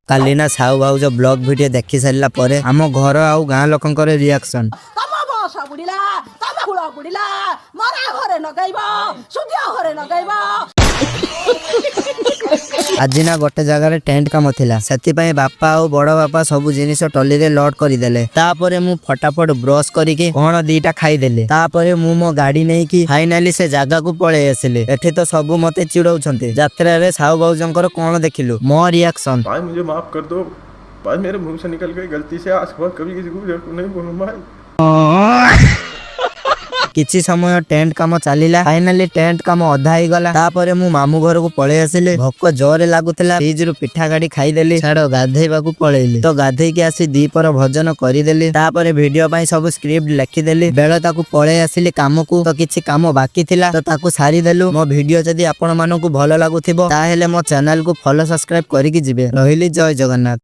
काली ना साहू भाऊ जो ब्लॉग वीडियो देखि सारा पर आम घर आउ गाँ लोकंकर रिएक्शन आज ना गोटे जगह टेंट काम थिला सेति पई बापा और बड़ बापा सब जिनिस टली रे लोड करि देले तापरे मु फटाफट ब्रश करिके कोन दीटा खाई देले तापरे मु मो गाड़ी नै कि फाइनली से जगह को पळे आसिले एठी तो सब मते चिड़ौछन्ते यात्रा रे साहू बाऊजंकर कोन देखिलु मो रिएक्शन भाई मुझे माफ कर दो भाई, मेरे मुंह से निकल गई गलती से, आज के बाद कभी किसी को नहीं बोलूंगा भाई। किछि समय टेंट काम चलीला फाइनली टेंट काम अधा ही गला तापरे मु मामू घर को पळे आसिले भोक जोरे लागुतला फ्रिज रु पिठा गाड़ी खाई देली छाड़ो गाधेबा को पळेली तो गाधे के आसी दीपर भोजन करि देली तापरे वीडियो पई सब स्क्रिप्ट लिखि देली बेला ताकू पळे आसिले काम को तो किछि काम बाकी थिला तो ताकू सारी देलु मो वीडियो जदी आपण मानकू भलो लागुथिबो ताहेले मो चैनल को फॉलो सब्सक्राइब करिकि जिवे रहिली जय जगन्नाथ।